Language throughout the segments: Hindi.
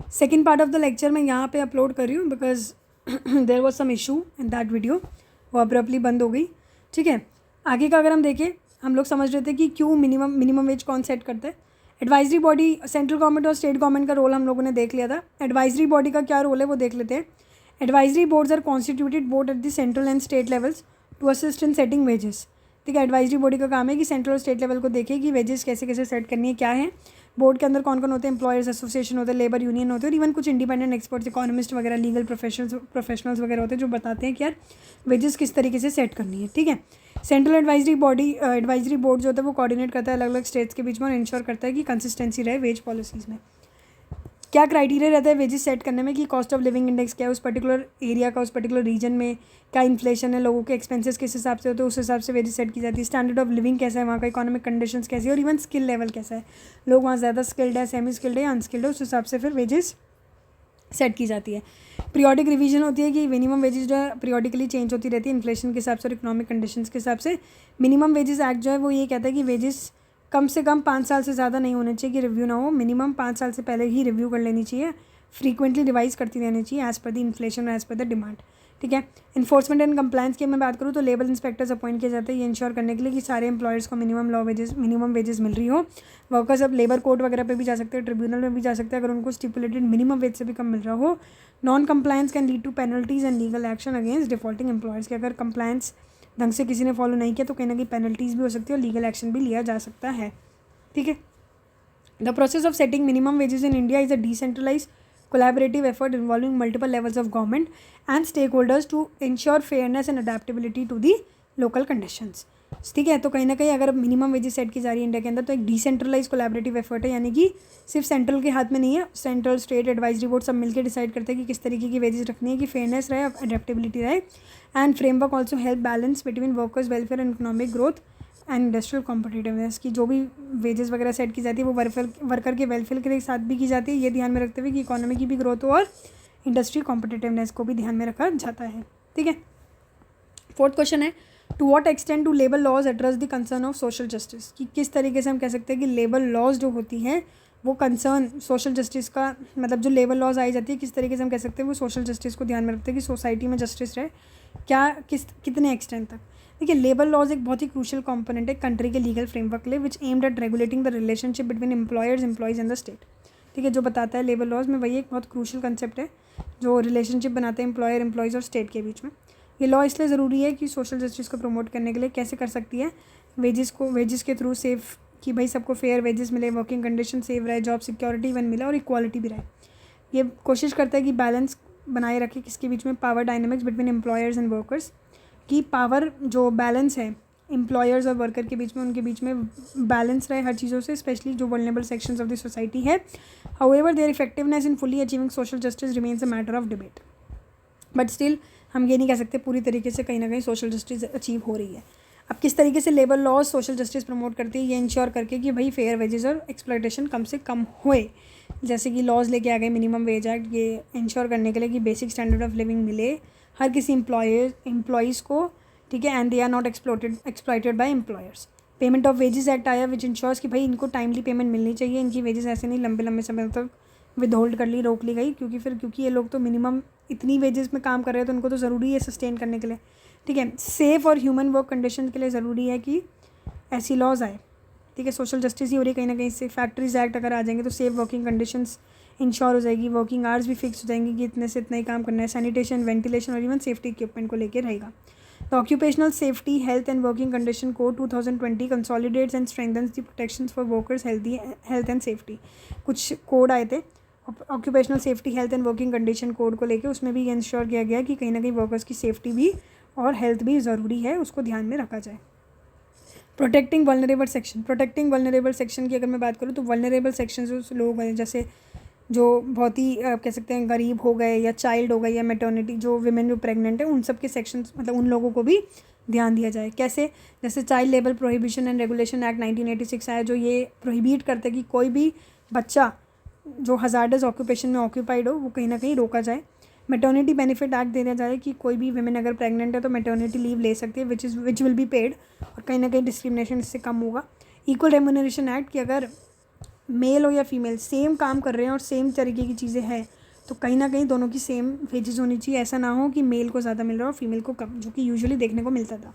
Second part of the lecture मैं यहाँ पे अपलोड कर रही हूँ because there was some issue in that video, वो अब्रप्टली बंद हो गई। ठीक है, आगे का अगर हम देखें, हम लोग समझ रहे थे कि क्यों मिनिमम वेज कौन सेट करता है। एडवाइजरी बॉडी, सेंट्रल गवर्नमेंट और स्टेट गवर्नमेंट का रोल हम लोगों ने देख लिया था। एडवाइजरी बॉडी का क्या रोल है वो देख लेते हैं। Advisory boards are constituted both at the central and state levels to assist in setting wages. ठीक है, एडवाइजरी बॉडी का काम है कि सेंट्रल और स्टेट लेवल को देखे कि वेजेस कैसे कैसे सेट करनी है, क्या है। बोर्ड के अंदर कौन कौन होते हैं, एम्प्लॉयर्स एसोसिएशन होते हैं, लेबर यूनियन होते हैं और इवन कुछ इंडिपेंडेंट एक्सपर्ट्स, इकोनॉमिस्ट वगैरह, लीगल प्रोफेशनल्स वगैरह होते हैं जो बताते हैं कि यार वेजेस किस तरीके से सेट करनी है। ठीक है, सेंट्रल एडवाइजरी बोर्ड जो होता है वो कोऑर्डिनेट करता है अलग अलग स्टेट्स के बीच में और इंश्योर करता है कि कंसिस्टेंसी रहे वेज पॉलिसीज़ में। क्या क्राइटेरिया रहता है वेजेस सेट करने में कि कॉस्ट ऑफ लिविंग इंडेक्स क्या है उस पर्टिकुलर एरिया का, उस पर्टिकुलर रीजन में, क्या इन्फ्लेशन है, लोगों के एक्सपेंसेस किस हिसाब से होते हैं, उस हिसाब से वेजेस सेट की जाती है। स्टैंडर्ड ऑफ लिविंग कैसा है वहाँ का, इकोनॉमिक कंडीशंस कैसी है और इवन स्किल लेवल कैसा है, लोग वहाँ ज़्यादा स्किल्ड है, सेमी स्किल्ड है या अनस्किल्ड है, उस हिसाब से फिर वेजेस सेट की जाती है। पीरियोडिक रिवीजन होती है कि मिनिमम वेजेस जो है पीरियोडिकली चेंज होती रहती है इन्फ्लेशन के हिसाब से और इकोनॉमिक कंडीशंस के हिसाब से। मिनिमम वेजेस एक्ट जो है वो ये कहता है कि वेजेस कम से कम 5 साल से ज़्यादा नहीं होने चाहिए कि रिव्यू ना हो, मिनिमम 5 साल से पहले ही रिव्यू कर लेनी चाहिए, फ्रीक्वेंटली रिवाइज करती रहनी चाहिए एज़ पर द इन्फ्लेशन और एज़ पर द डिमांड। ठीक है, इन्फोर्समेंट एंड कंप्लायंस की मैं बात करूँ तो लेबर इंस्पेक्टर्स अपॉइंट किए जाते हैं ये इंश्योर करने के लिए कि सारे एम्प्लॉयर्स को मिनिमम वेजेस मिल रही हो। वर्कर्स अब लेबर कोर्ट वगैरह पे भी जा सकते हैं, ट्रिब्यूनल में भी जा सकते हैं अगर उनको स्टिपुलेटेड मिनिमम वेज से भी कम मिल रहा हो। Non compliance can lead to penalties and legal action against defaulting employers के अगर कंप्लायंस ढंग से किसी ने फॉलो नहीं किया तो कहीं ना कहीं पेनल्टीज़ भी हो सकती है और लीगल एक्शन भी लिया जा सकता है। ठीक है, the process of setting minimum wages in India is a decentralise collaborative effort involving multiple levels of government and stakeholders to ensure fairness and adaptability to the local conditions। ठीक है, तो कहीं ना कहीं अगर मिनिमम वेजेस सेट की जा रही है इंडिया के अंदर तो एक डिसेंट्रलाइज कोलैबोरेटिव एफर्ट है, यानी कि सिर्फ सेंट्रल के हाथ में नहीं है, सेंट्रल स्टेट एडवाइजरी बोर्ड सब मिलकर डिसाइड करते हैं कि किस तरीके की वेजेस रखनी है कि फेयरनेस रहे, अडेप्टेबिलिटी रहे। And framework also help balance between workers welfare and economic growth and industrial competitiveness की जो भी वेजेस वगैरह सेट की जाती है वो वर्कर के वेलफेयर के साथ भी की जाती है, ये ध्यान में रखते हुए कि इकोनॉमी की भी ग्रोथ हो और इंडस्ट्री कॉम्पिटिटिवनेस को भी ध्यान में रखा जाता है। ठीक है, फोर्थ क्वेश्चन है to what extent do labour laws address the concern of social justice, कि किस तरीके से हम कह सकते हैं कि लेबर लॉज जो होती हैं वो कंसर्न सोशल जस्टिस का, मतलब जो लेबर लॉज आई जाती है किस तरीके से हम कह सकते हैं वो सोशल जस्टिस को ध्यान में रखते हैं कि सोसाइटी में जस्टिस रहे, क्या कितने एक्सटेंट तक। देखिए, लेबर लॉज एक बहुत ही क्रूशियल कंपोनेंट है कंट्री के लीगल फ्रेमवर्क के लिए which aimed at regulating the relationship between employers employees and the state. ठीक है, जो बताता है लेबर लॉज में वही एक बहुत क्रूशियल कंसेप्ट है जो रिलेशनशिप बनाते हैं एम्प्लॉयर एम्प्लॉयज़ और स्टेट के बीच में। ये लॉ इसलिए ज़रूरी है कि सोशल जस्टिस को प्रमोट करने के लिए कैसे कर सकती है, वेजेस के थ्रू सेफ, कि भाई सबको फेयर वेजेस मिले, वर्किंग कंडीशन सेफ रहे, जॉब सिक्योरिटी इवन मिले और इक्वालिटी भी रहे। ये कोशिश करता है कि बैलेंस बनाए रखे किसके बीच में, power dynamics between employers and workers, की पावर जो बैलेंस है एम्प्लॉयर्स और वर्कर के बीच में, उनके बीच में बैलेंस रहे हर चीज़ों से, स्पेशली जो vulnerable sections of the society है। However their effectiveness in fully achieving social justice remains a matter of debate, but still हम ये नहीं कह सकते पूरी तरीके से कहीं ना कहीं सोशल जस्टिस अचीव हो रही है। अब किस तरीके से labour laws social justice promote करती है, ये इंश्योर करके कि भाई फेयर वेजेस और एक्सप्लॉयटेशन कम से कम होए। जैसे कि लॉज लेके आ गए मिनिमम वेज एक्ट, ये इंश्योर करने के लिए कि बेसिक स्टैंडर्ड ऑफ लिविंग मिले हर किसी एम्प्लॉयज़ को। ठीक है, and they are not exploited by employers. Payment of wages act आया विच इंश्योर्स कि भाई इनको टाइमली पेमेंट मिलनी चाहिए, इनकी वेजेस ऐसे नहीं लंबे समय तक विदहोल्ड कर ली, रोक ली गई, क्योंकि ये लोग तो मिनिमम इतनी वेजेस में काम कर रहे हैं तो उनको तो ज़रूरी है सस्टेन करने के लिए। ठीक है, सेफ़ और ह्यूमन वर्क कंडीशन के लिए ज़रूरी है कि ऐसी लॉज आए। ठीक है, सोशल जस्टिस ही हो रही है कहीं ना कहीं से। फैक्ट्रीज एक्ट अगर आ जाएंगे तो सेफ वर्किंग कंडीशंस इंश्योर हो जाएगी, वर्किंग आवर्स भी फिक्स हो जाएंगी कि इतने से इतना ही काम करना है, सैनिटेशन, वेंटिलेशन और इवन सेफ्टी इक्विपमेंट को लेकर रहेगा। The occupational safety health and working condition code 2020 consolidates and strengthens the protections for workers health and safety. कुछ कोड आए थे occupational safety health and working condition code को लेकर, उसमें भी ये इंश्योर किया गया कि कहीं ना कहीं वर्कर्स की सेफ्टी भी और हेल्थ भी ज़रूरी है, उसको ध्यान में रखा जाए। प्रोटेक्टिंग वल्नरेबल सेक्शन की अगर मैं बात करूँ तो वल्नरेबल सेक्शन जो लोग हैं जैसे जो बहुत ही कह सकते हैं गरीब हो गए या चाइल्ड हो गए या मेटर्निटी जो विमेन जो प्रेग्नेंट है, उन सब के सेक्शंस, मतलब उन लोगों को भी ध्यान दिया जाए। कैसे, जैसे child labour prohibition and regulation act 1986 आया जो ये प्रोहिबिट करता है कि कोई भी बच्चा जो हजार्डस ऑक्यूपेशन में ऑक्यूपाइड हो वो कहीं ना कहीं रोका जाए। मेटर्निटी बेनिफिट एक्ट दे दिया जाए कि कोई भी विमेन अगर प्रेग्नेंट है तो मेटर्निटी लीव ले सकती है विच विल बी पेड, और कहीं ना कहीं डिस्क्रिमिनेशन इससे कम होगा। इक्वल रेम्यूनरेशन एक्ट कि अगर मेल हो या फीमेल सेम काम कर रहे हैं और सेम तरीके की चीज़ें हैं, तो कहीं ना कहीं दोनों की सेम वेजेस होनी चाहिए। ऐसा ना हो कि मेल को ज़्यादा मिल रहा है और फीमेल को कम, जो कि यूजुअली देखने को मिलता था।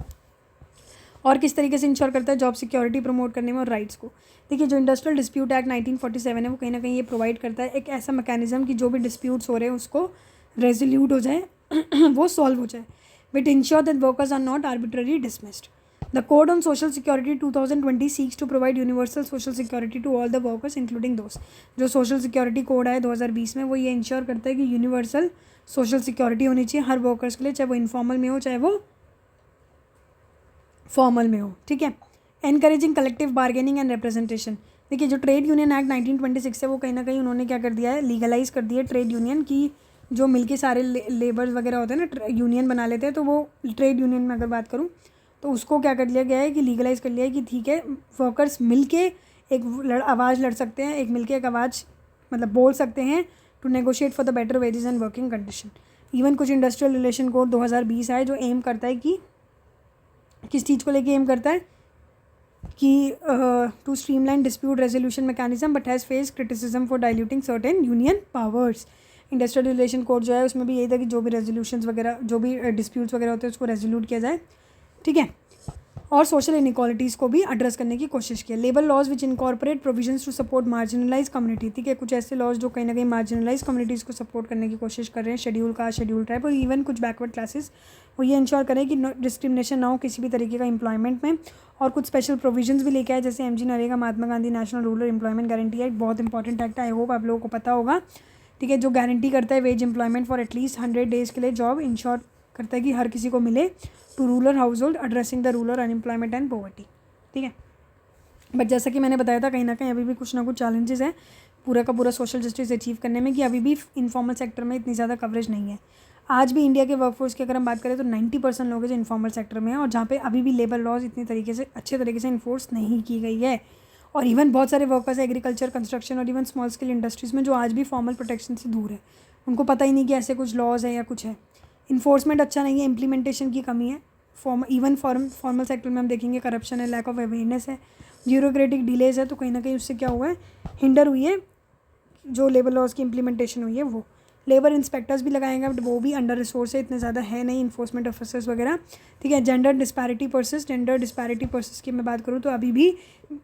और किस तरीके से इंश्योर करता है जॉब सिक्योरिटी प्रमोट करने में और राइट्स को। देखिए, जो इंडस्ट्रियल डिस्प्यूट एक्ट 1947 है वो कहीं ना कहीं ये प्रोवाइड करता है एक ऐसा मैकेनिज्म कि जो भी डिस्प्यूट्स हो रहे हैं उसको रेजोल्यूट हो जाए वो सॉल्व हो जाए, with ensure that workers are not arbitrary dismissed. The code on social security 2020 seeks to provide universal social security to all the workers including दोस्त। जो सोशल सिक्योरिटी कोड है 2020 में, वो ये इंश्योर करता है कि यूनिवर्सल सोशल सिक्योरिटी होनी चाहिए हर वर्कर्स के लिए, चाहे वो इनफॉर्मल में हो चाहे वो फॉर्मल में हो। ठीक है। Encouraging collective bargaining and representation. देखिए, जो ट्रेड यूनियन एक्ट 1926 है वो कहीं ना कहीं उन्होंने क्या कर दिया है, लीगलाइज कर दिया है ट्रेड यूनियन की। जो मिलके सारे लेबर्स वगैरह होते हैं ना, यूनियन बना लेते हैं, तो वो ट्रेड यूनियन में अगर बात करूँ तो उसको क्या कर लिया गया है कि लीगलाइज कर लिया है कि ठीक है, वर्कर्स मिलके एक आवाज़ लड़ सकते हैं, एक मिलके एक आवाज़ मतलब बोल सकते हैं to negotiate for the better wages and working condition. Even कुछ इंडस्ट्रियल रिलेशन कोड 2020 आए जो एम करता है कि किस चीज़ को लेके एम करता है कि to streamline dispute resolution mechanism but has face criticism for diluting certain union powers. Industrial relation code जो है उसमें भी यही था कि जो भी रेजोल्यूशंस वगैरह, जो भी डिस्प्यूट्स वगैरह होते हैं उसको रेजोल्यूट किया जाए। ठीक है। और सोशल इनइक्वालिटीज़ को भी एड्रेस करने की कोशिश की। Labour laws which incorporate provisions to support marginalise community. ठीक है, कुछ ऐसे लॉज जो कहीं ना कहीं मार्जिनलाइज कम्युनिटीज़ को सपोर्ट करने की कोशिश कर रहे हैं, शेड्यूल कास्ट, शेड्यूल ट्राइब और इवन कुछ बैकवर्ड क्लासेस, वो ये इंश्योर करें कि डिस्क्रिमिनेशन ना हो किसी भी तरीके का एम्प्लॉयमेंट में। और कुछ स्पेशल प्रोविजंस भी लेके आए, जैसे MG NREGA, Mahatma Gandhi national rural employment guarantee act, बहुत इंपॉर्टेंट एक्ट है, आई होप आप लोगों को पता होगा। ठीक है, जो गारंटी करता है veg employment for at least 100 days के लिए जॉब इंश्योर करता है कि हर किसी को मिले to rural household addressing the rural unemployment and poverty. ठीक है। बट जैसा कि मैंने बताया था, कहीं ना कहीं अभी भी कुछ ना कुछ चैलेंजेस हैं पूरा का पूरा सोशल जस्टिस अचीव करने में, कि अभी भी इनफॉर्मल सेक्टर में इतनी ज़्यादा कवरेज नहीं है। आज भी इंडिया के वर्कफोर्स की अगर हम बात करें तो 90% लोग हैं जो इनफॉर्मल सेक्टर में हैं, और जहाँ पे अभी भी लेबर लॉज इतनी तरीके से अच्छे तरीके से इन्फोर्स नहीं की गई है। और इवन बहुत सारे वर्कर्स एग्रीकल्चर, कंस्ट्रक्शन और इवन स्मॉल स्केल इंडस्ट्रीज़ में जो आज भी फॉर्मल प्रोटेक्शन से दूर है, उनको पता ही नहीं कि ऐसे कुछ लॉज है या कुछ है। इन्फोर्समेंट अच्छा नहीं है, इम्प्लीमेंटेशन की कमी है। फॉर्मल सेक्टर में हम देखेंगे करप्शन है, लैक ऑफ अवेयरनेस है, ब्यूरोक्रेटिक डिलेज है। तो कहीं ना कहीं उससे क्या हुआ है, हिंडर हुई है जो लेबर लॉज की इम्प्लीमेंटेशन हुई है वो। लेबर इंस्पेक्टर्स भी लगाएंगे बट वो भी अंडर रिसोर्स है, इतने ज़्यादा है नहीं इन्फोर्समेंट ऑफिसर्स वगैरह। ठीक है। जेंडर डिस्पैरिटी पर्सिस्ट की मैं बात करूँ तो अभी भी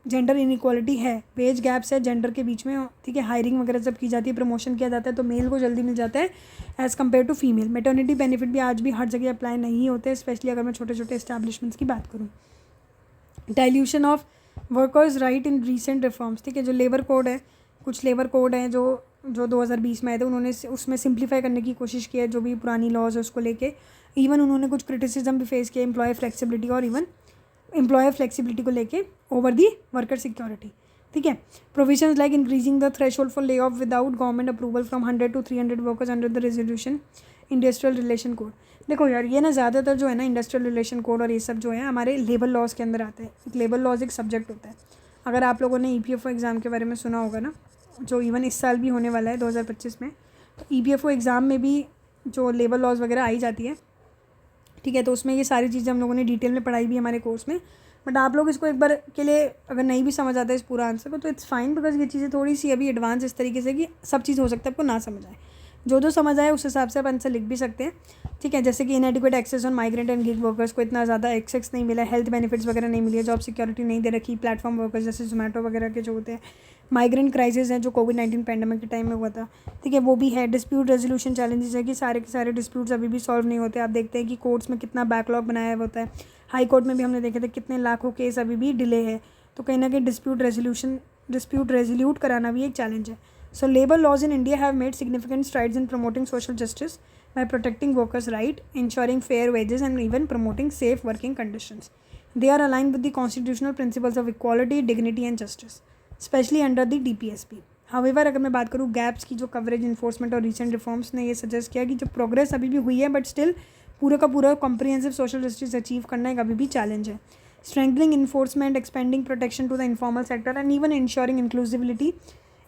जेंडर इनइक्वालिटी है, वेज गैप्स है जेंडर के बीच में। ठीक है। हायरिंग वगैरह जब की जाती है, प्रमोशन किया जाता है तो मेल को जल्दी मिल जाता है as compare to female. Maternity benefit भी आज भी हर जगह अप्लाई नहीं होते, स्पेशली अगर मैं छोटे छोटे इस्टेब्लिशमेंट्स की बात करूँ। Dilution of workers right in recent reforms. ठीक है। जो लेबर कोड है, कुछ लेबर कोड हैं जो 2020 में आए थे, उन्होंने उसमें सिंप्लीफाई करने की कोशिश की है जो भी पुरानी लॉज है उसको लेके। इवन उन्होंने कुछ क्रिटिसिज्म भी फेस किया एम्प्लॉय फ्लेक्सिबिलिटी और इवन एम्प्लॉयर फ्लेक्सिबिलिटी को लेके ओवर दी वर्कर सिक्योरिटी। ठीक है। Provisions like increasing the threshold for lay off without government approval from 100 to 300 workers under the resolution industrial relation code. देखो यार, ये ना ज़्यादातर जो है ना इंडस्ट्रियल रिलेशन कोड और ये सब जो है हमारे लेबर लॉज के अंदर आते हैं। एक लेबर लॉज एक सब्जेक्ट होता है। अगर आप लोगों ने EPFO एग्ज़ाम के बारे में सुना होगा ना, जो इवन इस साल भी होने वाला है 2025 में, तो EPFO एग्ज़ाम में भी जो लेबर लॉज वगैरह आई जाती है। ठीक है। तो उसमें ये सारी चीज़ें हम लोगों ने डिटेल में पढ़ाई भी हमारे कोर्स में। बट आप लोग इसको एक बार के लिए अगर नहीं भी समझ आता है इस पूरा आंसर को, तो इट्स फाइन, बिकॉज ये चीज़ें थोड़ी सी अभी एडवांस इस तरीके से कि सब चीज़ हो सकता है आपको ना समझ आए। जो समझ आए उस हिसाब से आप आंसर लिख भी सकते हैं। ठीक है। जैसे कि inadequate access on migrant and gig workers को इतना ज़्यादा एक्सेस नहीं मिला, हेल्थ बेनिफिट्स वगैरह नहीं मिली है, जॉब सिक्योरिटी नहीं दे रखी, प्लेटफॉर्म वर्कर्स जैसे जोमेटो वगैरह के जो होते हैं, माइग्रेंट क्राइसिस है जो कोविड-19 पैंडेमिक के टाइम में हुआ था। ठीक है। वो भी है। डिस्प्यूट रेजोल्यूशन चैलेंजेस है कि सारे के सारे डिस्प्यूट्स अभी भी सॉल्व नहीं होते। आप देखते हैं कि कोर्ट्स में कितना बैकलॉग बनाया हुआ होता है। हाई कोर्ट में भी हमने देखे थे कितने लाखों केस अभी भी डिले है। तो कहीं ना कहीं डिस्प्यूट रेजोल्यूट कराना भी एक चैलेंज है। So labor laws in India have made significant strides in promoting social justice by protecting workers' rights, ensuring fair wages and even promoting safe working conditions. They are aligned with the constitutional principles of equality, dignity and justice, especially under the DPSP. However, अगर मैं बात करूँ गैप्स की, जो कवरेज इन्फोर्समेंट और रिसेंट रिफॉर्म्स ने ये सजेस्ट किया कि जो प्रोग्रेस अभी भी हुई है बट स्टिल पूरा का पूरा कॉम्प्रिहेंसिव सोशल जस्टिस अचीव करना एक अभी भी चैलेंज है। Strengthening enforcement, expanding protection to the informal sector and even ensuring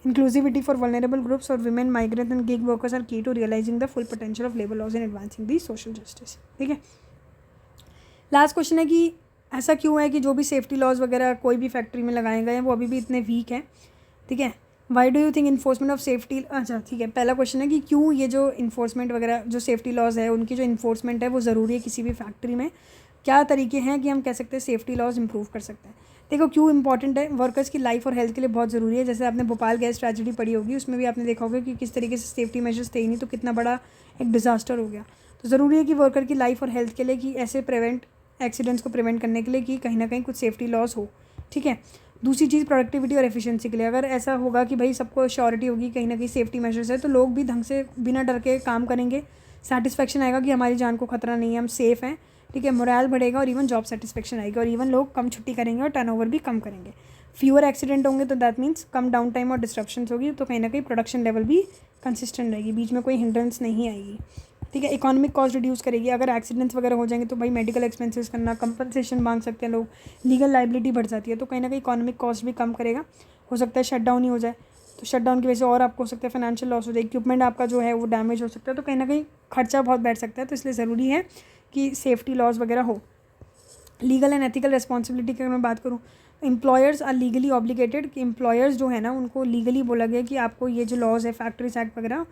inclusivity for vulnerable groups or women, migrant and gig workers are key to realizing the full potential of labor laws and advancing the social justice. ठीक है। लास्ट क्वेश्चन है कि ऐसा क्यों है कि जो भी सेफ्टी लॉज वगैरह कोई भी फैक्ट्री में लगाए गए हैं वो अभी भी इतने वीक हैं। ठीक है। Why do you think enforcement of safety, अच्छा ठीक है, पहला क्वेश्चन है कि क्यों ये जो इन्फोर्समेंट वगैरह जो सेफ्टी लॉज है उनकी जो इन्फोर्समेंट है वो ज़रूरी है किसी भी फैक्ट्री में, क्या तरीके हैं कि हम कह सकते हैं सेफ्टी लॉज इंप्रूव कर सकते हैं। देखो क्यों इंपॉर्टेंट है, वर्कर्स की लाइफ और हेल्थ के लिए बहुत ज़रूरी है। जैसे आपने भोपाल गैस ट्रेजेडी पढ़ी होगी, उसमें भी आपने देखा होगा कि किस तरीके से सेफ्टी मेजर्स थे ही नहीं तो कितना बड़ा एक डिज़ास्टर हो गया। तो ज़रूरी है कि वर्कर की लाइफ और हेल्थ के लिए कि ऐसे एक्सीडेंट्स को प्रिवेंट करने के लिए कि कहीं ना कहीं कुछ सेफ्टी लॉस हो, ठीक है। दूसरी चीज़ प्रोडक्टिविटी और एफिशिएंसी के लिए, अगर ऐसा होगा कि भाई सबको श्योरिटी होगी कहीं ना कहीं सेफ्टी मेजर्स है तो लोग भी ढंग से बिना डर के काम करेंगे, सेटिस्फेक्शन आएगा कि हमारी जान को खतरा नहीं है, हम सेफ़ हैं, ठीक है। मोरल बढ़ेगा और इवन जॉब सेटिस्फेक्शन आएगी और इवन लोग कम छुट्टी करेंगे और टर्नओवर भी कम करेंगे। फ्यूअर एक्सीडेंट होंगे तो that means come down time और डिस्ट्रप्शंस होगी, तो कहीं ना कहीं प्रोडक्शन लेवल भी कंसिस्टेंट रहेगी, बीच में कोई हिंड्रेंस नहीं आएगी, ठीक है। इकोनॉमिक कॉस्ट रिड्यूस करेगी, अगर एक्सीडेंट्स वगैरह हो जाएंगे तो भाई मेडिकल एक्सपेंसेस करना, कंपनसेशन मांग सकते हैं लोग, लीगल लाइबिलिटी बढ़ जाती है, तो कहीं ना कहीं इकोनॉमिक कॉस्ट भी कम करेगा। हो सकता है शट डाउन ही हो जाए तो शट डाउन की वजह से और आपको हो सकता है फाइनेंशियल लॉस हो जाए, इक्विपमेंट आपका जो है वो डैमेज हो सकता है, तो कहीं ना कहीं खर्चा बहुत बैठ सकता है। तो इसलिए ज़रूरी है कि सेफ्टी लॉज वगैरह हो। लीगल एंड एथिकल रिस्पॉन्सिबिलिटी की अगर मैं बात करूँ, एम्प्लॉयर्स आर लीगली ऑब्लिगेटेड, कि एम्प्लॉयर्स जो है ना उनको लीगली बोला गया कि आपको ये जो लॉज है फैक्ट्रीज एक्ट वगैरह,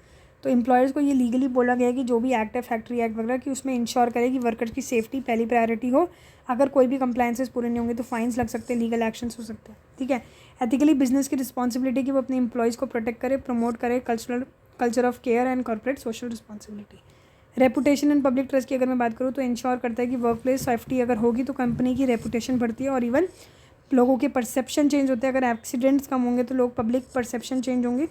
तो एम्प्लॉयर्स को ये लीगली बोला गया है कि जो भी एक्ट है फैक्ट्री एक्ट वगैरह कि उसमें इंश्योर करे कि वर्कर्स की सेफ्टी पहली प्रायोरिटी हो। अगर कोई भी कंप्लाइंसेस पूरे नहीं होंगे तो फाइन्स लग सकते हैं, लीगल एक्शंस हो सकते हैं, ठीक है। एथिकली बिजनेस की रिस्पॉन्सिबिलिटी कि वो अपने एम्प्लॉयज़ को प्रोटेक्ट करे, प्रमोट करे culture of care and corporate social responsibility. Reputation and public trust की अगर मैं बात करूँ तो इंश्योर करता है कि वर्क प्लेस सेफ्टी अगर होगी तो कंपनी की रेपुटेशन बढ़ती है और इवन लोगों के परसेप्शन चेंज होते हैं। अगर एक्सीडेंट्स कम होंगे तो लोग पब्लिक परसेप्शन चेंज होंगे,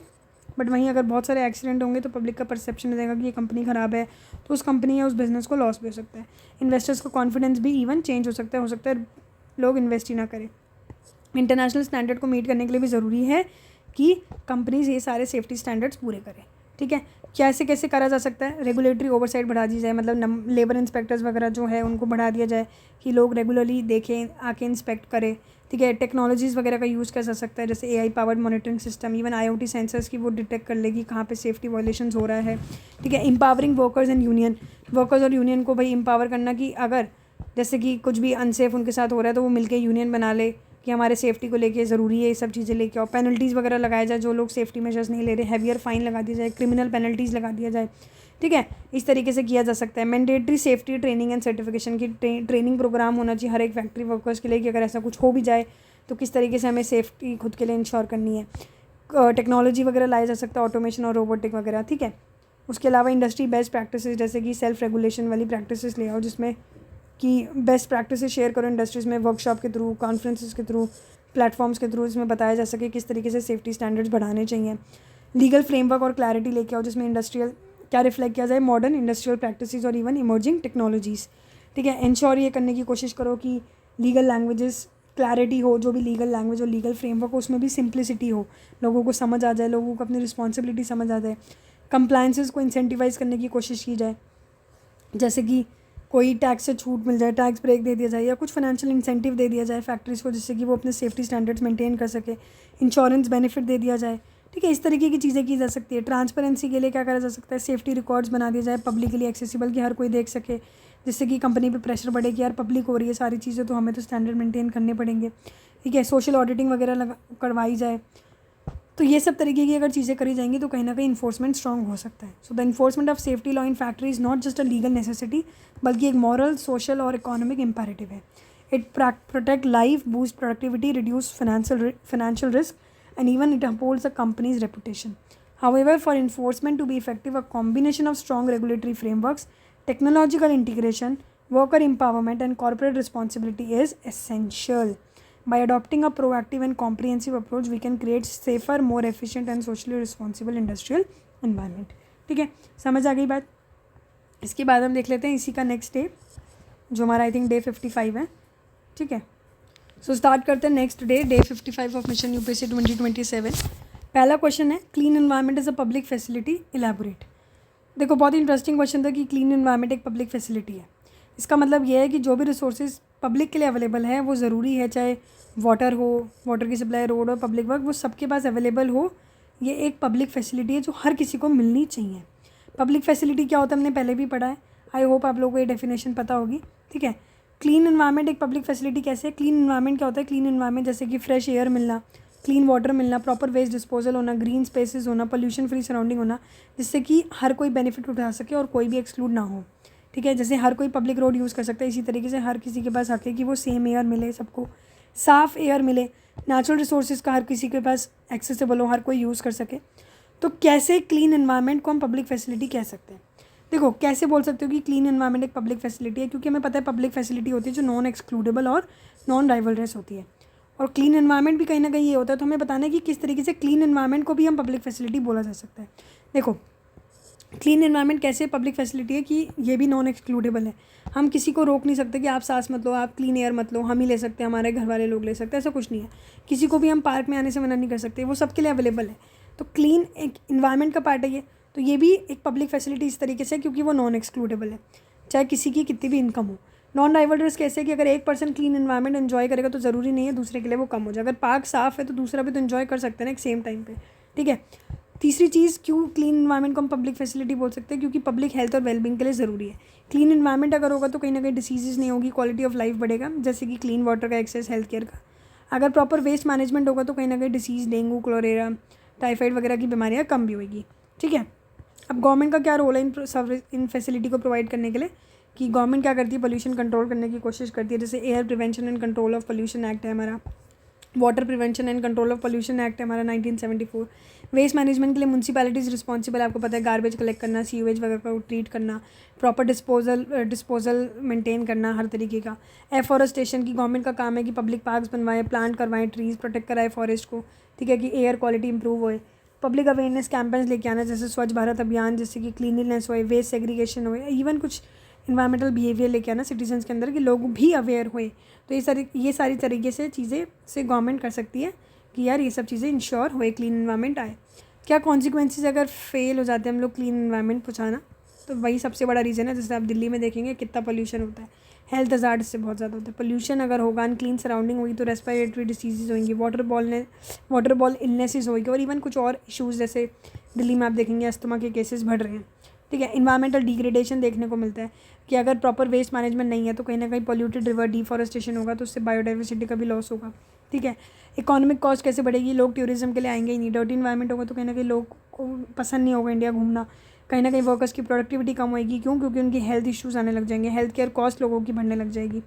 बट वहीं अगर बहुत सारे एक्सीडेंट होंगे तो पब्लिक का परसेप्शन रहेगा कि ये कंपनी ख़राब है, तो उस कंपनी या उस बिज़नेस को लॉस भी हो सकता है। इन्वेस्टर्स का कॉन्फिडेंस भी इवन चेंज हो सकता है लोग इन्वेस्ट ही ना करें। इंटरनेशनल स्टैंडर्ड को मीट करने के लिए भी ज़रूरी है कि कंपनीज ये सारे सेफ्टी स्टैंडर्ड्स पूरे करें, ठीक है। कैसे कैसे करा जा सकता है, रेगुलेटरी ओवरसाइट बढ़ा दी जाए, मतलब लेबर इंस्पेक्टर्स वगैरह जो है उनको बढ़ा दिया जाए कि लोग रेगुलरली देखें, आके इंस्पेक्ट करें, ठीक है। टेक्नोलॉजीज़ वगैरह का यूज़ किया जा सकता है, जैसे AI powered monitoring system, even IoT sensors की वो डिटेक्ट कर लेगी कहाँ पे सेफ्टी वायलेशंस हो रहा है, ठीक है। Empowering workers and union, workers और यूनियन को भाई एम्पावर करना कि अगर जैसे कि कुछ भी अनसेफ उनके साथ हो रहा है तो वो मिलके यूनियन बना ले कि हमारे सेफ्टी को लेके ज़रूरी है ये सब चीज़ें लेके आओ। पेनल्टीज़ वगैरह लगाया जाए, जो लोग सेफ्टी मेजर्स नहीं ले रहे हैवियर फाइन लगा दिया जाए, क्रिमिनल पेनल्टीज़ लगा दिया जाए, ठीक है। इस तरीके से किया जा सकता है। Mandatory safety training and certification की ट्रेनिंग प्रोग्राम होना चाहिए हर एक फैक्ट्री वर्कर्स के लिए कि अगर ऐसा कुछ हो भी जाए तो किस तरीके से हमें सेफ्टी खुद के लिए इंश्योर करनी है। टेक्नोलॉजी वगैरह लाया जा सकता है, ऑटोमेशन और रोबोटिक वगैरह, ठीक है। उसके अलावा इंडस्ट्री बेस्ट प्रैक्टिसेस जैसे कि सेल्फ रेगुलेशन वाली प्रैक्टिसेस ले आओ, जिसमें कि बेस्ट प्रैक्टिसेस शेयर करो इंडस्ट्रीज़ में, वर्कशॉप के थ्रू, कॉन्फ्रेंसेस के थ्रू, प्लेटफॉर्म्स के थ्रू, इसमें बताया जा सके किस तरीके से सेफ्टी स्टैंडर्ड्स बढ़ाने चाहिए। लीगल फ्रेमवर्क और क्लैरिटी लेके आओ जिसमें इंडस्ट्रियल क्या रिफ्लेक्ट किया जाए, मॉडर्न इंडस्ट्रियल प्रैक्टिसेस और इवन इमर्जिंग टेक्नोलॉजीज़, ठीक है। इंश्योर ये करने की कोशिश करो कि लीगल लैंग्वेजेस क्लैरिटी हो, जो भी लीगल लैंग्वेज और लीगल फ्रेमवर्क हो उसमें भी सिंप्लिसिटी हो, लोगों को समझ आ जाए, लोगों को अपनी रिस्पॉन्सिबिलिटी समझ आ जाए। कंप्लायंसेस को इंसेंटिवाइज करने की कोशिश की जाए, जैसे कि कोई टैक्स से छूट मिल जाए, टैक्स ब्रेक दे दिया जाए या कुछ फाइनेंशियल इंसेंटिव दे दिया जाए फैक्ट्रीज़ को, जिससे कि वो अपने सेफ्टी स्टैंडर्ड्स मेंटेन कर सके। इंश्योरेंस बेनिफिट दे दिया जाए, ठीक है। इस तरीके की चीज़ें की जा सकती है। ट्रांसपेरेंसी के लिए क्या करा जा सकता है, सेफ्टी रिकॉर्ड्स बना दिया जाए पब्लिकली एक्सेसिबल कि हर कोई देख सके, जिससे कि कंपनी पे प्रेशर बढ़े कि यार पब्लिक हो रही है सारी चीज़ें तो हमें तो स्टैंडर्ड मेंटेन करने पड़ेंगे, ठीक है। सोशल ऑडिटिंग वगैरह करवाई जाए, तो ये सब तरीके की अगर चीज़ें करी जाएंगी तो कहीं ना कहीं इन्फोर्समेंट स्ट्रॉन्ग हो सकता है। So the enforcement of safety law in factory is not just a legal necessity, बल्कि एक मॉरल, सोशल और इकोनॉमिक इम्पेरेटिव है। It protect life, boost productivity, reduce financial risk, and even it upholds a company's reputation. However, for enforcement to be effective, a combination of strong regulatory frameworks, technological integration, worker empowerment, and corporate responsibility is essential. By adopting a proactive and comprehensive approach, we can create safer, more efficient and socially responsible industrial environment. ठीक है, समझ आ गई बात। इसके बाद हम देख लेते हैं इसी का नेक्स्ट डे, जो हमारा आई थिंक डे 55 है, ठीक है। सो स्टार्ट करते हैं next day 55 of mission UPSC 2027। पहला क्वेश्चन है, clean environment is a public facility, elaborate. देखो बहुत ही इंटरेस्टिंग क्वेश्चन था कि क्लीन एनवायरनमेंट एक पब्लिक फैसिलिटी है। इसका मतलब ये है कि जो भी रिसोर्सेज पब्लिक के लिए अवेलेबल है वो ज़रूरी है, चाहे वाटर हो, वाटर की सप्लाई, रोड और पब्लिक वर्क, वो सबके पास अवेलेबल हो। ये एक पब्लिक फैसिलिटी है जो हर किसी को मिलनी चाहिए। पब्लिक फैसिलिटी क्या होता है हमने पहले भी पढ़ा है, आई होप आप लोगों को ये डेफिनेशन पता होगी, ठीक है। क्लीन एनवायरनमेंट एक पब्लिक फैसिलिटी कैसे है, क्लीन एनवायरनमेंट क्या होता है, क्लीन एनवायरनमेंट जैसे कि फ्रेश एयर मिलना, क्लीन वाटर मिलना, प्रॉपर वेस्ट डिस्पोजल होना, ग्रीन स्पेसेस होना, पोल्यूशन फ्री सराउंडिंग होना, जिससे कि हर कोई बेनिफिट उठा सके और कोई भी एक्सक्लूड ना हो, ठीक है। जैसे हर कोई पब्लिक रोड यूज़ कर सकता है, इसी तरीके से हर किसी के पास हक है कि वो सेम एयर मिले, सबको साफ़ एयर मिले, नेचुरल रिसोर्सेज का हर किसी के पास एक्सेसिबल हो, हर कोई यूज़ कर सके। तो कैसे क्लीन एनवायरनमेंट को हम पब्लिक फैसिलिटी कह सकते हैं? देखो, कैसे बोल सकते हो कि क्लीन एनवायरनमेंट एक पब्लिक फैसिलिटी है, क्योंकि हमें पता है पब्लिक फैसिलिटी होती है जो नॉन एक्सक्लूडेबल और नॉन राइवलरस होती है, और क्लीन एनवायरनमेंट भी कहीं ना कहीं ये होता है। तो हमें बताना है कि किस तरीके से क्लीन एनवायरनमेंट को भी हम पब्लिक फैसिलिटी बोला जा सकता है। देखो, क्लीन एनवायरनमेंट कैसे पब्लिक फैसिलिटी है कि ये भी नॉन एक्सक्लूडेबल है। हम किसी को रोक नहीं सकते कि आप सांस मत लो, आप क्लीन एयर मत लो, हम ही ले सकते हैं, हमारे घर वाले लोग ले सकते हैं, ऐसा कुछ नहीं है। किसी को भी हम पार्क में आने से मना नहीं कर सकते, वो सबके लिए अवेलेबल है। तो क्लीन एक इन्वायरमेंट का पार्ट है ये। तो ये भी एक पब्लिक फैसिलिटी इस तरीके से, क्योंकि वो नॉन एक्सक्लूडेबल है, चाहे किसी की कितनी भी इनकम हो। नॉन राइवलरस कैसे कि अगर एक पर्सन क्लीन एनवायरनमेंट एंजॉय करेगा तो ज़रूरी नहीं है दूसरे के लिए वो कम हो जाए। अगर पार्क साफ़ है तो दूसरा भी तो एंजॉय कर सकते हैं ना एक सेम टाइम पे, ठीक है। तीसरी चीज़, क्यों क्लीन एनवायरनमेंट को हम पब्लिक फैसिलिटी बोल सकते हैं? क्योंकि पब्लिक हेल्थ और वेलबींग के लिए ज़रूरी है। क्लीन एनवायरनमेंट अगर होगा तो कहीं ना कहीं डिसीजेज नहीं होगी, क्वालिटी ऑफ लाइफ बढ़ेगा, जैसे कि क्लीन वाटर का एक्सेस, हेल्थ केयर का। अगर प्रॉपर वेस्ट मैनेजमेंट होगा तो कहीं ना कहीं डिसीज़, डेंगू, क्लोरेरा, टाइफाइड वगैरह की बीमारियाँ कम भी होगी, ठीक है। अब गवर्नमेंट का क्या रोल है इन फैसिलिटी को प्रोवाइड करने के लिए? कि गवर्नमेंट क्या करती है, पोल्यूशन कंट्रोल करने की कोशिश करती है। जैसे air prevention and control of pollution act है हमारा, water prevention and control of pollution act है हमारा 1974। वेस्ट मैनेजमेंट के लिए म्यूनसिपैलिटीज़ रिस्पॉन्सिबल है, आपको पता है, गार्बेज कलेक्ट करना, सीवेज वगैरह को ट्रीट करना, प्रॉपर डिस्पोजल मेंटेन करना हर तरीके का। एफॉरेस्टेशन की गवर्नमेंट का काम है कि पब्लिक पार्क्स बनवाएं, प्लांट करवाएं, ट्रीज़ प्रोटेक्ट कराए फॉरेस्ट को, ठीक है, कि एयर क्वालिटी इंप्रूव होए। पब्लिक अवेयरनेस कैंपेन्स लेके आना, जैसे स्वच्छ भारत अभियान, जैसे कि क्लीनलीनेस होए, वेस्ट सेग्रीगेशन होए, इवन कुछ इन्वायरमेंटल बिहेवियर लेके आना सिटीजन्स के अंदर कि लोग भी अवेयर हुए। तो ये सारी तरीके से चीज़ें से गवर्नमेंट कर सकती है कि यार ये सब चीज़ें इंश्योर हुए, क्लीन इन्वायरमेंट आए। क्या कॉन्सिक्वेंसेज अगर फेल हो जाते हैं हम लोग क्लीन इन्वायरमेंट पहुँचाना? तो वही सबसे बड़ा रीज़न है। जैसे आप दिल्ली में देखेंगे कितना पोल्यूशन होता है, हेल्थ हज़ार्ड इससे बहुत ज़्यादा होता है। पोल्यूशन अगर होगा, अनक्लीन सराउंडिंग होगी तो रेस्पिरेटरी डिसीज़ होंगी, वाटर बॉल इलनेसेस होगी, और इवन कुछ और इशूज़, जैसे दिल्ली में आप देखेंगे अस्थमा के केसेस बढ़ रहे हैं, ठीक है। इन्वायरमेंटल डिग्रेडेशन देखने को मिलता है कि अगर प्रॉपर वेस्ट मैनेजमेंट नहीं है तो कहीं ना कहीं पोल्यूटेड रिवर, डिफॉरेस्टेशन होगा तो उससे बायोडाइवर्सिटी का भी लॉस होगा, ठीक है। इकोनॉमिक कॉस्ट कैसे बढ़ेगी? लोग टूरिज्म के लिए आएंगे ही नहीं। डर्टी इन्वायरमेंट होगा तो कहीं ना कहीं लोग को पसंद नहीं होगा इंडिया घूमना। कहीं ना कहीं वर्कर्स की प्रोडक्टिविटी कम होएगी, क्यों? क्योंकि उनकी हेल्थ इश्यूज़ आने लग जाएंगे, हेल्थ केयर कॉस्ट लोगों की बढ़ने लग जाएगी।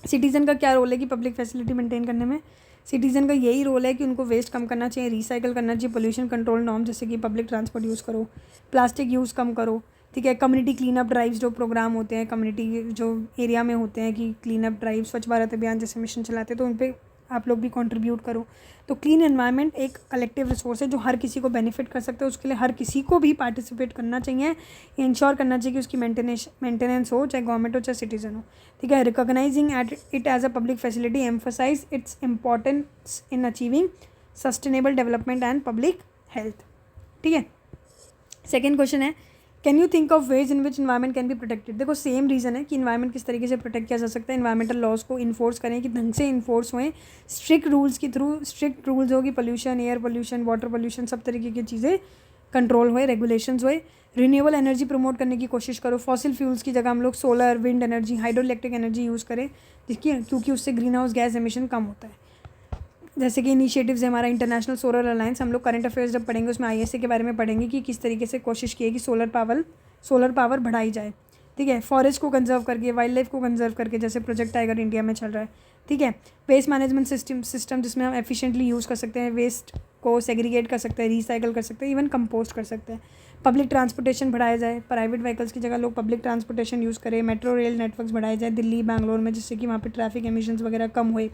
सिटीज़न का क्या रोल है कि पब्लिक फैसिलिटी मेंटेन करने में? सिटीज़न का यही रोल है कि उनको वेस्ट कम करना चाहिए, रिसाइकिल करना चाहिए, पोल्यूशन कंट्रोल नॉर्म, जैसे कि पब्लिक ट्रांसपोर्ट यूज़ करो, प्लास्टिक यूज़ कम करो, ठीक है। कम्युनिटी क्लीन अप ड्राइव्स जो प्रोग्राम होते हैं कम्युनिटी जो एरिया में होते हैं कि क्लीन अप ड्राइव, स्वच्छ भारत अभियान जैसे मिशन चलाते हैं, तो उन पर आप लोग भी कंट्रीब्यूट करो। तो क्लीन एनवायरनमेंट एक कलेक्टिव रिसोर्स है जो हर किसी को बेनिफिट कर सकते हैं, उसके लिए हर किसी को भी पार्टिसिपेट करना चाहिए, इंश्योर करना चाहिए कि उसकी मेंटेनेंस हो, चाहे गवर्नमेंट हो चाहे सिटीजन हो, ठीक है। Recognising it as a public facility emphasise its importance in achieving sustainable development and public health, ठीक है। सेकेंड क्वेश्चन है, can you think of ways in which environment can be protected? देखो, सेम रीज़न है कि इन्वायरमेंट किस तरीके से प्रोटेक्ट किया जा सकता है। इन्वायरमेंटल लॉज को इन्फोर्स करें कि ढंग से इन्फोर्स हुए, स्ट्रिक्ट रूल्स के थ्रू, स्ट्रिक्ट रूल्स होगी, pollution, air pollution, water pollution, सब तरीके की चीज़ें कंट्रोल हुए, रेगुलेशंस हुए। रिन्यूएबल एनर्जी प्रमोट करने की कोशिश करो, फॉसिल फ्यूल्स की जगह हम लोग solar, wind energy, hydro electric energy use करें, जिसकी क्योंकि उससे ग्रीन हाउस गैस एमिशन कम होता है। जैसे कि इनिशिएटिव्स है हमारा इंटरनेशनल सोलर अलायंस, हम लोग करंट अफेयर्स जब पढ़ेंगे उसमें आईएसए के बारे में पढ़ेंगे कि किस तरीके से कोशिश की है कि सोलर पावर बढ़ाई जाए, ठीक है। फॉरेस्ट को कंजर्व करके, वाइल्ड लाइफ को कंजर्व करके, जैसे प्रोजेक्ट टाइगर इंडिया में चल रहा है, ठीक है। वेस्ट मैनेजमेंट सिस्टम जिसमें हम एफिशिएंटली यूज़ कर सकते हैं, वेस्ट को सेग्रीगेट कर सकते हैं, रिसाइकल कर सकते हैं, इवन कंपोस्ट कर सकते हैं। पब्लिक ट्रांसपोर्टेशन बढ़ाया जाए, प्राइवेट व्हीकल्स की जगह लोग पब्लिक ट्रांसपोर्टेशन यूज़ करें, मेट्रो रेल नेटवर्क्स बढ़ाए जाए दिल्ली, बैंगलोर में, जिससे कि वहाँ पे ट्रैफिक एमिशंस वगैरह कम हुए,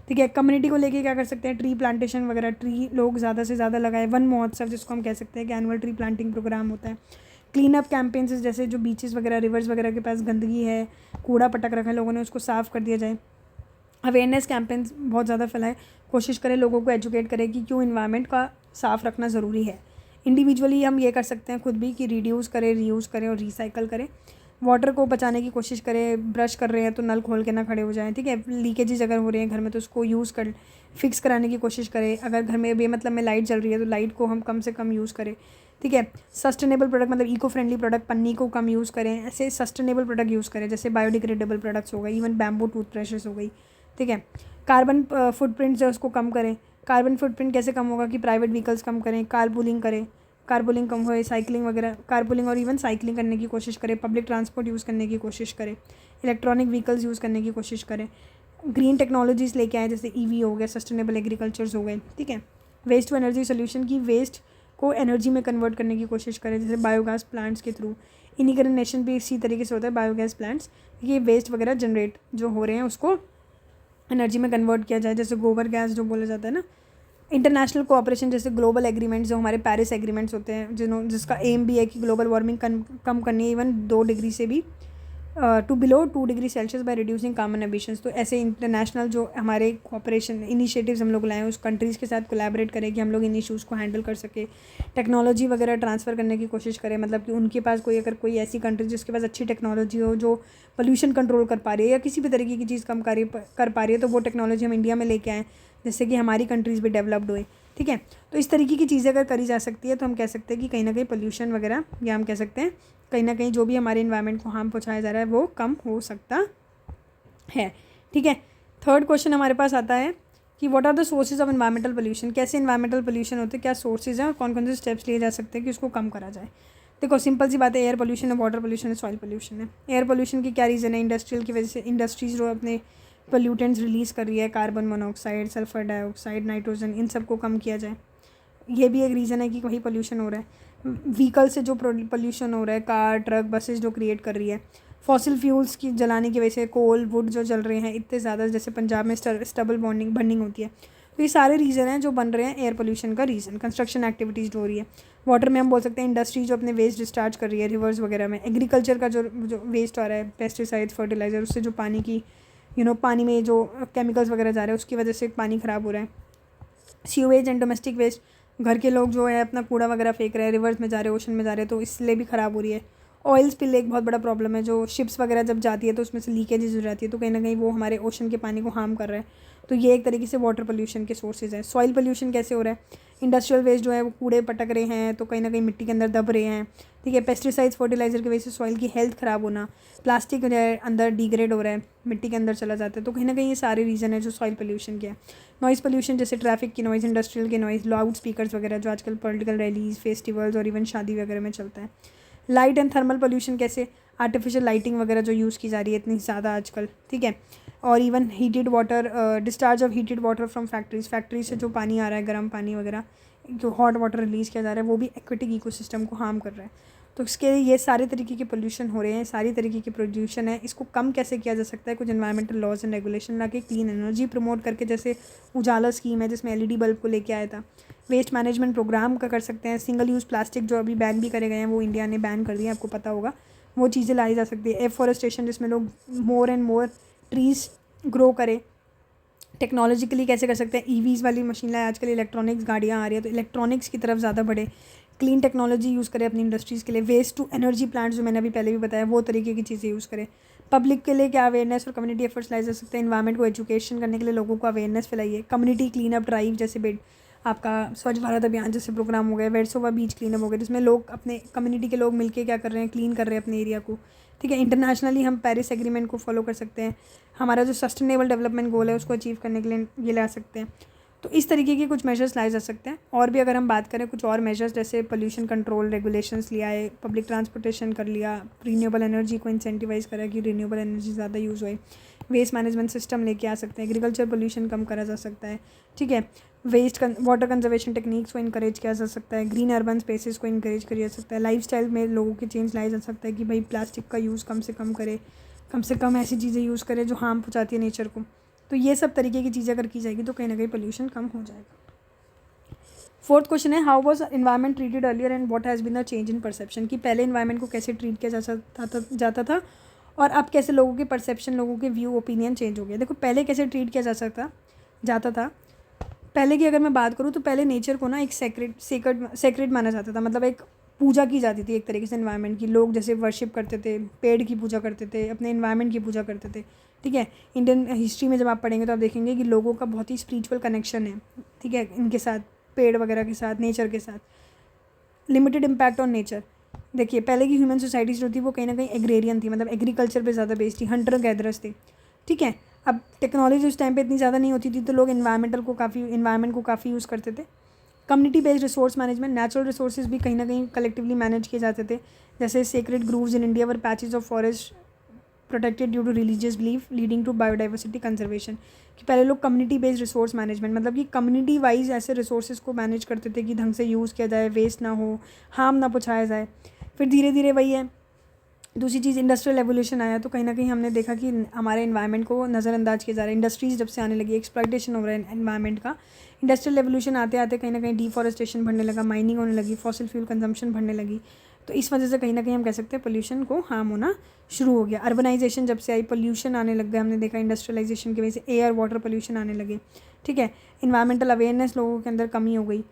ठीक है। कम्युनिटी को लेके क्या कर सकते हैं? ट्री प्लांटेशन वगैरह, ट्री लोग ज़्यादा से ज़्यादा लगाए, वन महोत्सव जिसको हम कह सकते हैं कि एनुअल ट्री प्लांटिंग प्रोग्राम होता है। क्लीन अप कैंपेन्स, जैसे जो बीचेस वगैरह, रिवर्स वगैरह के पास गंदगी है, कूड़ा पटक रखा है लोगों ने, उसको साफ़ कर दिया जाए। अवेयरनेस कैंपेन्स बहुत ज़्यादा फैलाए, कोशिश करें लोगों को एजुकेट करें कि क्यों इन्वायरमेंट का साफ़ रखना ज़रूरी है। इंडिविजुअली हम ये कर सकते हैं खुद भी कि रिड्यूस करें, रीयूज़ करें और रिसाइकल करें। वाटर को बचाने की कोशिश करें, ब्रश कर रहे हैं तो नल खोल के ना खड़े हो जाएं, ठीक है। लीकेजेस अगर हो रहे हैं घर में तो उसको फिक्स कराने की कोशिश करें। अगर घर में बेमतलब में लाइट जल रही है तो लाइट को हम कम से कम यूज़ करें, ठीक है। सस्टेनेबल प्रोडक्ट मतलब इको फ्रेंडली प्रोडक्ट, पन्नी को कम यूज़ करें, ऐसे सस्टेनेबल प्रोडक्ट यूज़ करें, जैसे बायोडिग्रेडेबल प्रोडक्ट्स हो गए, इवन बैम्बू टूथब्रशेस हो गई, ठीक है। कार्बन फुटप्रिंट जो है उसको कम करें, कार्बन फुटप्रिंट कैसे कम होगा कि प्राइवेट व्हीकल्स कम करें, कारपूलिंग कम होए, साइकिलिंग वगैरह, कारपूलिंग और इवन साइकिलिंग करने की कोशिश करें, पब्लिक ट्रांसपोर्ट यूज़ करने की कोशिश करें, इलेक्ट्रॉनिक व्हीकल्स यूज़ करने की कोशिश करें, ग्रीन टेक्नोलॉजीज़ लेके आए जैसे ईवी हो गया, सस्टेनेबल एग्रीकल्चर्स हो गए, ठीक है। वेस्ट टू एनर्जी सोल्यूशन की वेस्ट को एनर्जी में कन्वर्ट करने की कोशिश करें जैसे बायोगैस प्लांट्स के थ्रू। इनिगरेट नेशन भी इसी तरीके से होता है, बायोगैस प्लांट्स, ये वेस्ट वगैरह जनरेट जो हो रहे हैं उसको एनर्जी में कन्वर्ट किया जाए, जैसे गोबर गैस जो बोला जाता है ना। इंटरनेशनल कोऑपरेशन जैसे ग्लोबल एग्रीमेंट्स जो हमारे पेरिस एग्रीमेंट्स होते हैं, जिसका एम भी है कि ग्लोबल वार्मिंग कम करनी है इवन 2 डिग्री से भी, to below 2 degree Celsius by reducing carbon emissions. तो ऐसे इंटरनेशनल जो हमारे कोऑपरेशन इनिशिएटिव्स हम लोग लाएँ उस कंट्रीज़ के साथ कोलैबोरेट करें कि हम लोग इन इशूज़ को हैंडल कर सके। टेक्नोलॉजी वगैरह ट्रांसफ़र करने की कोशिश करें, मतलब कि उनके पास अगर कोई ऐसी कंट्री जिसके पास अच्छी टेक्नोलॉजी हो जो पोल्यूशन कंट्रोल कर पा रही है या किसी भी तरीके की चीज़ कम कर पा रही है, तो वो टेक्नोलॉजी हम इंडिया में लेके आएँ जिससे कि हमारी कंट्रीज़ भी डेवलप्ड हुए, ठीक है। तो इस तरीके की चीज़ें अगर करी जा सकती है तो हम कह सकते हैं कि कहीं ना कहीं पोल्यूशन वगैरह, या हम कह सकते हैं कहीं ना कहीं जो भी हमारे इन्वायरमेंट को हार्म पहुंचाया जा रहा है वो कम हो सकता है, ठीक है। थर्ड क्वेश्चन हमारे पास आता है कि what are the sources of environmental pollution, कैसे इन्वायरमेंटल पोल्यूशन होते हैं, क्या सोर्सेज हैं और कौन कौन से स्टेप्स लिए जा सकते हैं कि उसको कम करा जाए। देखो सिंपल सी बात है, एयर पोल्यूशन है, वाटर पोल्यूशन है, सॉइल पोल्यूशन है। एयर पोल्यूशन की क्या रीज़न है, इंडस्ट्रियल की वजह से, इंडस्ट्रीज जो अपने पोल्यूटेंट्स रिलीज़ कर रही है, carbon monoxide, sulphur dioxide, nitrogen, इन सब को कम किया जाए, ये भी एक रीज़न है कि वही पोल्यूशन हो रहा है। व्हीकल से जो पोल्यूशन हो रहा है, कार, ट्रक, बसेस जो क्रिएट कर रही है, फॉसिल फ्यूल्स की जलाने की वजह से, कोल, वुड जो जल रहे हैं इतने ज़्यादा, जैसे पंजाब में स्टबल बर्निंग होती है, तो ये सारे रीज़न हैं जो बन रहे हैं एयर पोल्यूशन का रीज़न। कंस्ट्रक्शन एक्टिविटीज़ जो हो रही है, वाटर में हम बोल सकते हैं इंडस्ट्री जो अपने वेस्ट डिस्चार्ज कर रही है रिवर्स वगैरह में, एग्रीकल्चर का जो वेस्ट आ रहा है, पेस्टिसाइड्स, फर्टिलाइज़र, उससे जो पानी की पानी में जो केमिकल्स वगैरह जा रहे हैं उसकी वजह से पानी ख़राब हो रहा है। सीवेज एंड डोमेस्टिक वेस्ट, घर के लोग जो है अपना कूड़ा वगैरह फेंक रहे हैं, रिवर्स में जा रहे हैं, ओशन में जा रहे हैं, तो इसलिए भी ख़राब हो रही है। ऑयल स्पिल एक बहुत बड़ा प्रॉब्लम है, जो शिप्स वगैरह जब जाती है तो उसमें से लीकेजेस हो जाती है, तो कहीं ना कहीं वो हमारे ओशन के पानी को हार्म कर रहा है, तो ये एक तरीके से वाटर पोल्यूशन के सोर्सेज हैं। सॉइल पोल्यूशन कैसे हो रहा है, इंडस्ट्रियल वेस्ट जो है वो कूड़े पटक रहे हैं तो कहीं ना कहीं मिट्टी के अंदर दब रहे हैं, ठीक है। पेस्टिसाइड्स, फर्टिलाइज़र की वजह से सॉइल की हेल्थ ख़राब होना, प्लास्टिक जो है अंदर डिग्रेड हो रहा है, मिट्टी के अंदर चला जाता है, तो कहीं ना कहीं ये सारे रीज़न है जो सॉइल पोल्यूशन के हैं। नॉइज़ पोल्यूशन जैसे ट्रैफिक की नॉइज़, इंडस्ट्रियल की नॉइज़, लाउड स्पीकर्स वगैरह जो आजकल पॉलिटिकल रैलीज, फेस्टिवल्स और इवन शादी वगैरह में चलता है। लाइट एंड थर्मल पोल्यूशन कैसे, आर्टिफिशियल लाइटिंग वगैरह जो यूज़ की जा रही है इतनी ज़्यादा आजकल, ठीक है। और even heated water, discharge of heated water from factories से जो पानी आ रहा है, गर्म पानी वगैरह, जो हॉट वाटर रिलीज़ किया जा रहा है, वो भी एक्वेटिक इकोसिस्टम को हार्म कर रहा है। तो इसके लिए ये सारे तरीके के पोल्यूशन हो रहे हैं, सारी तरीके के पोल्यूशन है, इसको कम कैसे किया जा सकता है, कुछ एनवायरमेंटल लॉज एंड रेगुलेशन ला के, क्लीन एनर्जी प्रमोट करके, जैसे उजाला स्कीम है जिसमें LED बल्ब को लेके आया था, वेस्ट मैनेजमेंट प्रोग्राम का कर सकते हैं, सिंगल यूज़ प्लास्टिक जो अभी बैन भी करे गए हैं वो इंडिया ने बैन कर दिया, आपको पता होगा, वो चीज़ें लाई जा सकती है। एफॉरेस्टेशन जिसमें लोग more and more trees grow करें, टेक्नोलॉजिकली कैसे कर सकते हैं, EVs वाली मशीन लाए, आजकल इलेक्ट्रॉनिक्स गाड़ियाँ आ रही है तो इलेक्ट्रॉनिक्स की तरफ ज़्यादा बढ़े, क्लीन टेक्नोलॉजी यूज़ करें अपनी इंडस्ट्रीज़ के लिए, वेस्ट टू एनर्जी प्लांट्स जो मैंने अभी पहले भी बताया वो तरीके की चीज़ें यूज़ करें। पब्लिक के लिए क्या अवेयरनेस और कम्युनिटी एफर्ट्स लाए जा सकते हैं, इन्वायरमेंट को एजुकेशन करने के लिए लोगों को अवेयरनेस फैलाइए, कम्युनिटी क्लीन अप ड्राइव जैसे आपका स्वच्छ भारत अभियान जैसे प्रोग्राम हो गया, वेट्सोवा बीच क्लीन अप हो गया, जिसमें लोग अपने कम्युनिटी के लोग मिलके क्या कर रहे हैं, क्लीन कर रहे हैं अपने एरिया को, ठीक है। इंटरनेशनली हम पेरिस एग्रीमेंट को फॉलो कर सकते हैं, हमारा जो सस्टेनेबल डेवलपमेंट गोल है उसको अचीव करने के लिए ये ला सकते हैं। तो इस तरीके के कुछ मेजर्स लाए जा सकते हैं। और भी अगर हम बात करें कुछ और मेजर्स, जैसे पोल्यूशन कंट्रोल रेगुलेशंस लिया है, पब्लिक ट्रांसपोर्टेशन कर लिया, रिन्यूएबल एनर्जी को इंसेंटिवाइज करा कि रिन्यूएबल एनर्जी ज़्यादा यूज़ होए, वेस्ट मैनेजमेंट सिस्टम लेके आ सकते हैं, एग्रीकल्चर पोल्यूशन कम करा जा सकता है, ठीक है। वाटर कंजर्वेशन टेक्निक्स को इनकरेज किया जा सकता है, ग्रीन अर्बन स्पेसेस को इनकरेज किया जा सकता है, लाइफस्टाइल में लोगों के चेंज लाया जा सकता है कि भाई प्लास्टिक का यूज़ कम से कम ऐसी चीज़ें यूज़ करें जो हार्म पहुँचाती है नेचर को। तो ये सब तरीके की चीज़ें अगर की जाएगी तो कहीं ना कहीं पोल्यूशन कम हो जाएगा। फोर्थ क्वेश्चन है, how was environment treated earlier and what has been the change in perception, कि पहले एनवायरनमेंट को कैसे ट्रीट किया जाता था और अब कैसे लोगों के परसेप्शन, लोगों के व्यू, ओपिनियन चेंज हो गया। देखो पहले कैसे ट्रीट किया जाता था, पहले की अगर मैं बात करूँ तो पहले नेचर को ना एक सेक्रेड माना जाता था, मतलब एक पूजा की जाती थी एक तरीके से एनवायरनमेंट की। लोग जैसे वर्शिप करते थे, पेड़ की पूजा करते थे, अपने एनवायरनमेंट की पूजा करते थे, ठीक है। इंडियन हिस्ट्री में जब आप पढ़ेंगे तो आप देखेंगे कि लोगों का बहुत ही स्पिरिचुअल कनेक्शन है, ठीक है, इनके साथ, पेड़ वगैरह के साथ, नेचर के साथ। लिमिटेड इम्पैक्ट ऑन नेचर, देखिए पहले की ह्यूमन सोसाइटीज़ जो थी वो कहीं ना कहीं एग्रेरियन थी, मतलब एग्रीकल्चर पे ज़्यादा बेस्ड थी, हंटर गैदरर्स थे, ठीक है। अब टेक्नोलॉजी उस टाइम पे इतनी ज़्यादा नहीं होती थी, तो लोग इन्वायरमेंट को काफ़ी यूज़ करते थे। Community based resource management, natural resources भी कहीं ना कहीं कलेक्टिवली मैनेज किए जाते थे। जैसे sacred groves in India were patches of forest protected due to religious belief leading to biodiversity conservation. कि पहले लोग कम्युनिटी बेस्ड रिसोर्स मैनेजमेंट, मतलब कि कम्युनिटी वाइज ऐसे रिसोर्सेज को मैनेज करते थे कि ढंग से यूज़ किया जाए, वेस्ट ना हो, हार्म ना पहुँचाया जाए। फिर धीरे धीरे वही है, दूसरी चीज़ इंडस्ट्रियल एवोल्यूशन आया, तो कहीं ना कहीं हमने देखा कि हमारे इन्वायरमेंट को नज़रअंदाज किया जा रहा है। इंडस्ट्रीज़ जब से आने लगी, एक्सप्लॉयटेशन हो रहा है एनवायरमेंट का। इंडस्ट्रियल एवोल्यूशन आते आते कहीं ना कहीं डिफॉरेस्टेशन बढ़ने लगा, माइनिंग होने लगी, फॉसिल फ्यूल कंजम्पशन बढ़ने लगी। तो इस वजह से कहीं ना कहीं हम कह सकते हैं पोल्यूशन को हार्म होना शुरू हो गया। अर्बनाइजेशन जब से आई, पोल्यूशन आने लग गया, हमने देखा इंडस्ट्रियलाइजेशन की वजह से एयर वाटर पोल्यूशन आने लगे। ठीक है, इन्वायरमेंटल अवेयरनेस लोगों के अंदर कमी हो गई।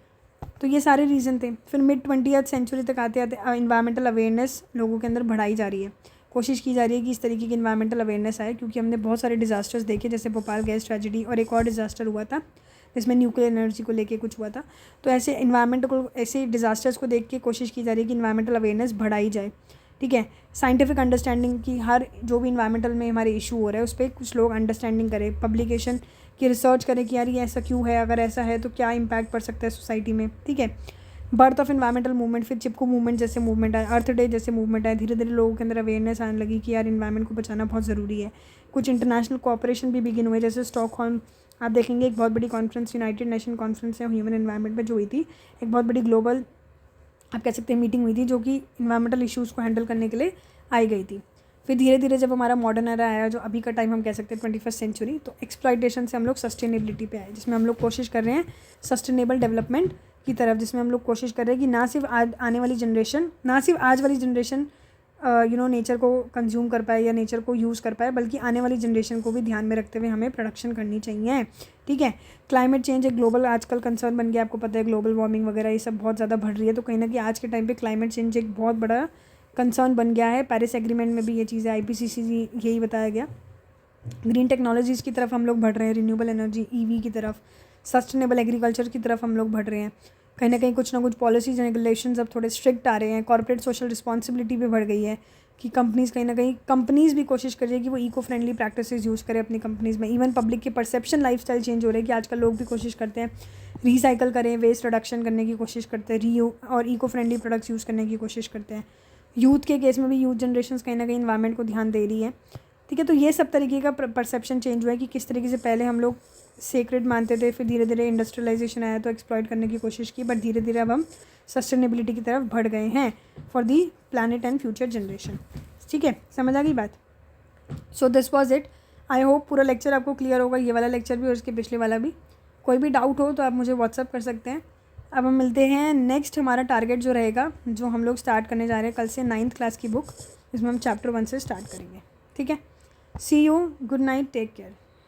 तो ये सारे रीज़न थे। फिर मिड 20th सेंचुरी तक आते आते इन्वायरमेंटल अवेयरनेस लोगों के अंदर बढ़ाई जा रही है, कोशिश की जा रही है कि इस तरीके की इन्वायरमेंटल अवेयरनेस आए, क्योंकि हमने बहुत सारे डिज़ास्टर्स देखे, जैसे भोपाल गैस ट्रेजेडी और एक और डिज़ास्टर हुआ था जिसमें न्यूक्लियर एनर्जी को लेके कुछ हुआ था। तो ऐसे इन्वायरमेंट को, ऐसे डिज़ास्टर्स को देख के कोशिश की जा रही है कि इन्वायरमेंटल अवेयरनेस बढ़ाई जाए। ठीक है, साइंटिफिक अंडरस्टैंडिंग की, हर जो भी इन्वायरमेंटल में हमारे इशू हो रहा है उस पर कुछ लोग अंडरस्टैंडिंग करें, पब्लिकेशन की रिसर्च करें कि यार ये ऐसा क्यों है, अगर ऐसा है तो क्या इम्पैक्ट पड़ सकता है सोसाइटी में। ठीक है, बर्थ ऑफ इन्वायरमेंटल मूवमेंट, फिर चिपको मूवमेंट जैसे मूवमेंट आए, अर्थ डे जैसे मूवमेंट आए, धीरे धीरे लोगों के अंदर अवेयरनेस आने लगी कि यार इन्वायरमेंट को बचाना बहुत ज़रूरी है। कुछ इंटरनेशनल कोऑपरेशन भी बिगिन हुए, जैसे स्टॉकहोल्म आप देखेंगे, एक बहुत बड़ी कॉन्फ्रेंस, यूनाइटेड नेशन कॉन्फ्रेंस है ह्यूमन एनवायरनमेंट में जो हुई थी, एक बहुत बड़ी ग्लोबल आप कह सकते हैं मीटिंग हुई थी, जो कि इन्वायरमेंटल इशूज़ को हैंडल करने के लिए आई गई थी। फिर धीरे धीरे जब हमारा मॉडर्न एरा आया, जो अभी का टाइम हम कह सकते हैं 21st सेंचुरी, तो एक्सप्लॉयटेशन से हम लोग सस्टेनेबिलिटी पे आए, जिसमें हम लोग कोशिश कर रहे हैं सस्टेनेबल डेवलपमेंट की तरफ, जिसमें हम लोग कोशिश कर रहे हैं कि ना सिर्फ आज आने वाली जनरेशन, ना सिर्फ आज वाली जनरेशन नेचर को कंज्यूम कर पाए या नेचर को यूज़ कर पाए, बल्कि आने वाली जनरेशन को भी ध्यान में रखते हुए हमें प्रोडक्शन करनी चाहिए। ठीक है, क्लाइमेट चेंज एक ग्लोबल आजकल कंसर्न बन गया, आपको पता है ग्लोबल वार्मिंग वगैरह ये सब बहुत ज़्यादा बढ़ रही है। तो कहीं ना कहीं आज के टाइम पे क्लाइमेट चेंज एक बहुत बड़ा कंसर्न बन गया है। पेरिस एग्रीमेंट में भी ये चीज़ है, IPCC यही बताया गया। ग्रीन टेक्नोलॉजीज़ की तरफ हम लोग बढ़ रहे हैं, रिन्यूएबल एनर्जी, EV की तरफ, सस्टेनेबल एग्रीकल्चर की तरफ हम लोग बढ़ रहे हैं। कहीं ना कहीं कुछ ना कुछ पॉलिसीज रेगुलेशंस अब थोड़े स्ट्रिक्ट आ रहे हैं। कॉर्पोरेट सोशल रिस्पॉन्सिबिलिटी भी बढ़ गई है कि कंपनीज़ कहीं ना कहीं कंपनीज़ भी कोशिश कर रही है कि वो इको फ्रेंडली प्रैक्टिसेस यूज़ करें अपनी कंपनीज़ में। इवन पब्लिक के परसेप्शन, लाइफस्टाइल चेंज हो रहे हैं कि आजकल लोग भी कोशिश करते हैं रिसाइकल करें, वेस्ट रिडक्शन करने की कोशिश करते हैं, री और इको फ्रेंडली प्रोडक्ट्स यूज़ करने की कोशिश करते हैं। यूथ के केस में भी यूथ जनरेशन कहीं ना कहीं इन्वायरमेंट को ध्यान दे रही है। ठीक है, तो ये सब तरीके का परसेप्शन चेंज हुआ है कि किस तरीके से पहले हम लोग सेक्रेड मानते थे, फिर धीरे धीरे इंडस्ट्रियलाइजेशन आया तो एक्सप्लॉइट करने की कोशिश की, बट धीरे धीरे अब हम सस्टेनेबिलिटी की तरफ बढ़ गए हैं for the planet and future generation. ठीक है, समझ आ गई बात। So this was it. I hope पूरा लेक्चर आपको क्लियर होगा, ये वाला लेक्चर भी और इसके पिछले वाला भी। कोई भी डाउट हो तो आप मुझे व्हाट्सअप कर सकते हैं। अब हम मिलते हैं नेक्स्ट, हमारा टारगेट जो रहेगा, जो हम लोग स्टार्ट करने जा रहे हैं कल से 9th क्लास की बुक, इसमें हम चैप्टर 1 से स्टार्ट करेंगे। ठीक है, see you, good night, take care.